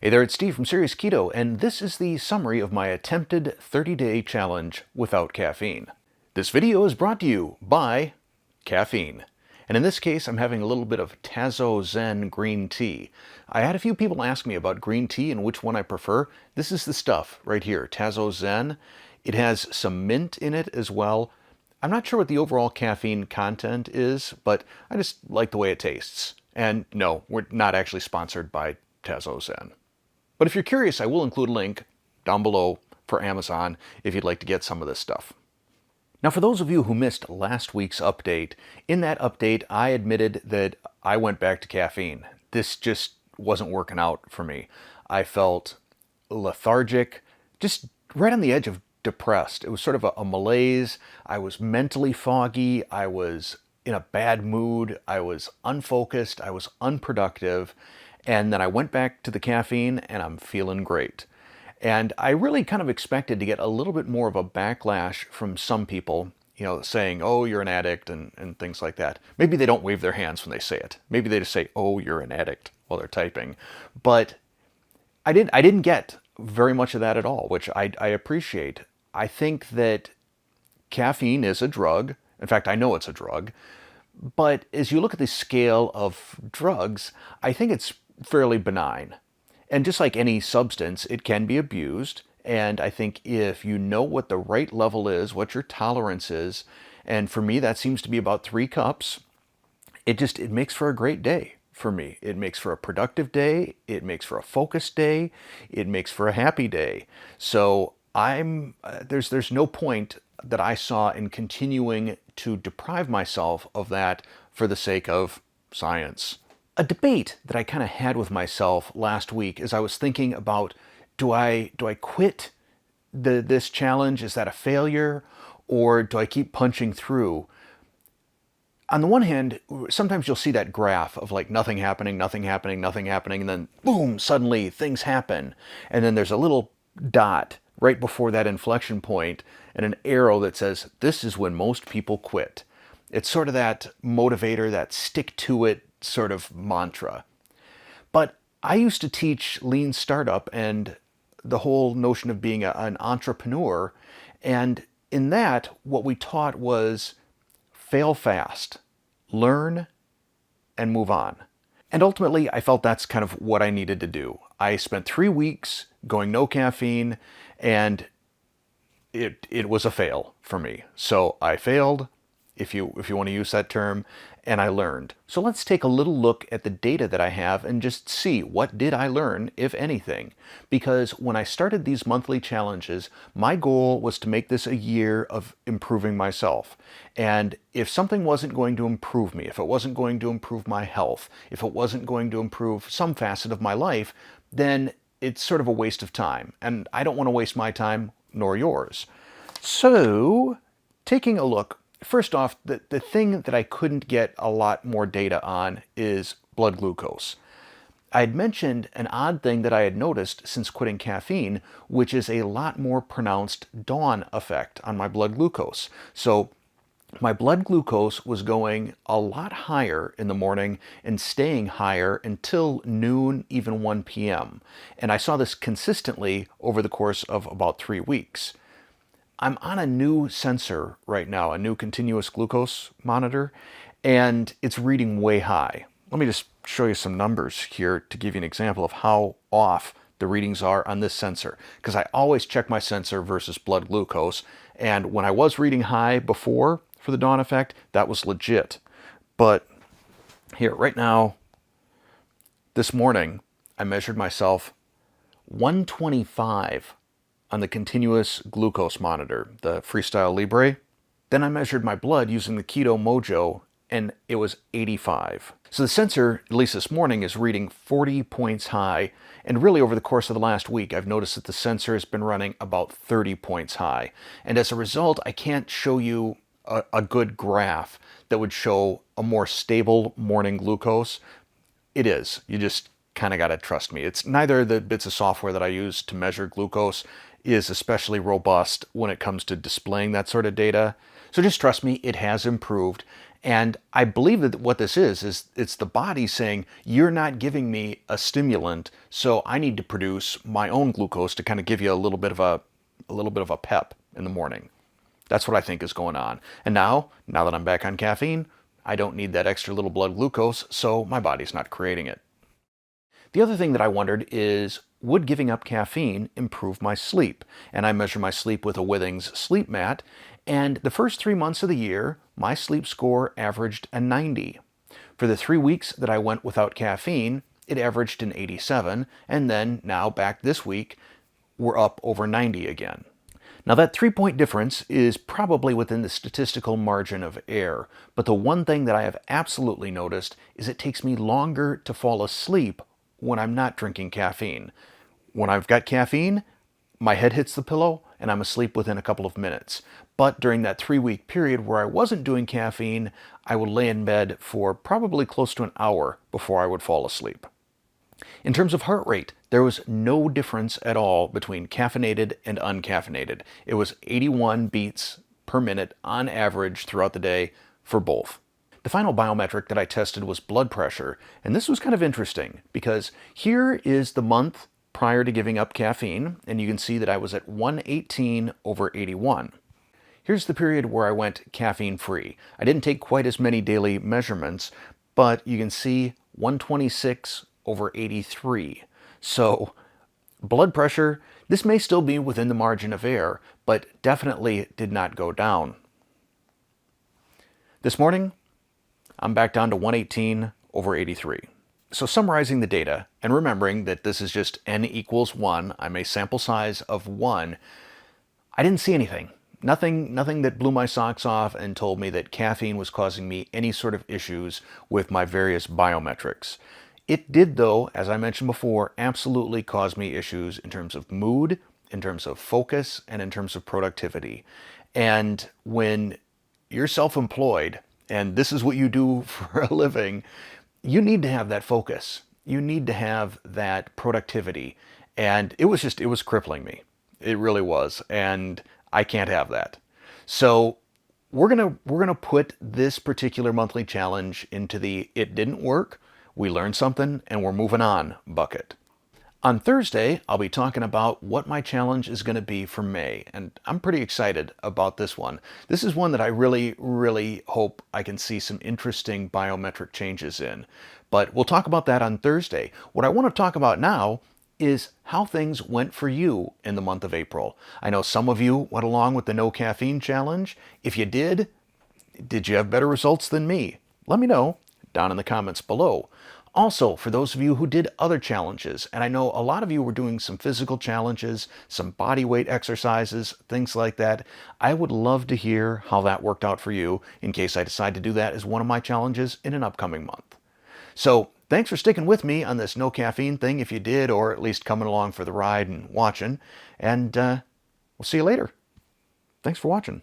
Hey there, it's Steve from Serious Keto, and this is the summary of my attempted 30-day challenge without caffeine. This video is brought to you by caffeine. And in this case, I'm having a little bit of Tazo Zen green tea. I had a few people ask me about green tea and which one I prefer. This is the stuff right here, Tazo Zen. It has some mint in it as well. I'm not sure what the overall caffeine content is, but I just like the way it tastes. And no, we're not actually sponsored by Tazo Zen. But if you're curious, I will include a link down below for Amazon if you'd like to get some of this stuff. Now, for those of you who missed last week's update, in that update, I admitted that I went back to caffeine. This just wasn't working out for me. I felt lethargic, just right on the edge of depressed. It was sort of a malaise. I was mentally foggy. I was in a bad mood. I was unfocused. I was unproductive. And then I went back to the caffeine and I'm feeling great. And I really kind of expected to get a little bit more of a backlash from some people, saying, oh, you're an addict and things like that. Maybe they don't wave their hands when they say it. Maybe they just say, oh, you're an addict while they're typing. But I didn't get very much of that at all, which I appreciate. I think that caffeine is a drug. In fact, I know it's a drug. But as you look at the scale of drugs, I think it's fairly benign. And just like any substance, it can be abused. And I think if you know what the right level is, what your tolerance is, and for me, that seems to be about 3 cups, it makes for a great day for me. It makes for a productive day. It makes for a focused day. It makes for a happy day. So there's no point that I saw in continuing to deprive myself of that for the sake of science. A debate that I kind of had with myself last week as I was thinking about, do I quit this challenge? Is that a failure? Or do I keep punching through? On the one hand, sometimes you'll see that graph of like nothing happening, nothing happening, nothing happening, and then boom, suddenly things happen. And then there's a little dot right before that inflection point and an arrow that says, this is when most people quit. It's sort of that motivator, that stick to it sort of mantra. But I used to teach lean startup and the whole notion of being an entrepreneur. And in that, what we taught was fail fast, learn, and move on. And ultimately, I felt that's kind of what I needed to do. I spent 3 weeks going no caffeine, and it was a fail for me. So I failed, if you want to use that term, and I learned. So let's take a little look at the data that I have and just see what did I learn, if anything. Because when I started these monthly challenges, my goal was to make this a year of improving myself. And if something wasn't going to improve me, if it wasn't going to improve my health, if it wasn't going to improve some facet of my life, then it's sort of a waste of time. And I don't want to waste my time nor yours. So, taking a look, first off, the thing that I couldn't get a lot more data on is blood glucose. I had mentioned an odd thing that I had noticed since quitting caffeine, which is a lot more pronounced dawn effect on my blood glucose. So my blood glucose was going a lot higher in the morning and staying higher until noon, even 1 p.m. And I saw this consistently over the course of about 3 weeks. I'm on a new sensor right now, a new continuous glucose monitor, and it's reading way high. Let me just show you some numbers here to give you an example of how off the readings are on this sensor, because I always check my sensor versus blood glucose, and when I was reading high before for the dawn effect, that was legit. But here, right now, this morning, I measured myself 125 on the continuous glucose monitor, the Freestyle Libre. Then I measured my blood using the Keto Mojo, and it was 85. So the sensor, at least this morning, is reading 40 points high. And really over the course of the last week, I've noticed that the sensor has been running about 30 points high. And as a result, I can't show you a good graph that would show a more stable morning glucose. It is. You just kind of got to trust me. It's neither the bits of software that I use to measure glucose is especially robust when it comes to displaying that sort of data. So just trust me, it has improved. And I believe that what this is it's the body saying, you're not giving me a stimulant, so I need to produce my own glucose to kind of give you a little bit of a pep in the morning. That's what I think is going on. And now that I'm back on caffeine, I don't need that extra little blood glucose, so my body's not creating it. The other thing that I wondered is, would giving up caffeine improve my sleep? And I measure my sleep with a Withings sleep mat, and the first 3 months of the year, my sleep score averaged a 90. For the 3 weeks that I went without caffeine, it averaged an 87, and then now back this week, we're up over 90 again. Now that 3-point difference is probably within the statistical margin of error, but the one thing that I have absolutely noticed is it takes me longer to fall asleep when I'm not drinking caffeine. When I've got caffeine, my head hits the pillow and I'm asleep within a couple of minutes. But during that 3-week period where I wasn't doing caffeine, I would lay in bed for probably close to an hour before I would fall asleep. In terms of heart rate, there was no difference at all between caffeinated and uncaffeinated. It was 81 beats per minute on average throughout the day for both. The final biometric that I tested was blood pressure, and this was kind of interesting because here is the month prior to giving up caffeine, and you can see that I was at 118/81. Here's the period where I went caffeine-free. I didn't take quite as many daily measurements, but you can see 126/83. So blood pressure, this may still be within the margin of error, but definitely did not go down. This morning, I'm back down to 118/83. So summarizing the data, and remembering that this is just n equals 1, I'm a sample size of 1, I didn't see anything. Nothing that blew my socks off and told me that caffeine was causing me any sort of issues with my various biometrics. It did, though, as I mentioned before, absolutely cause me issues in terms of mood, in terms of focus, and in terms of productivity. And when you're self-employed, and this is what you do for a living, you need to have that focus. You need to have that productivity. And it was crippling me. It really was. And I can't have that. So we're gonna put this particular monthly challenge into the "it didn't work, we learned something, and we're moving on" bucket. On Thursday, I'll be talking about what my challenge is going to be for May, and I'm pretty excited about this one. This is one that I really hope I can see some interesting biometric changes in. But we'll talk about that on Thursday. What I want to talk about now is how things went for you in the month of April. I know some of you went along with the no caffeine challenge. If you did you have better results than me? Let me know down in the comments below. Also, for those of you who did other challenges, and I know a lot of you were doing some physical challenges, some body weight exercises, things like that, I would love to hear how that worked out for you in case I decide to do that as one of my challenges in an upcoming month. So, thanks for sticking with me on this no caffeine thing if you did, or at least coming along for the ride and watching, and we'll see you later. Thanks for watching.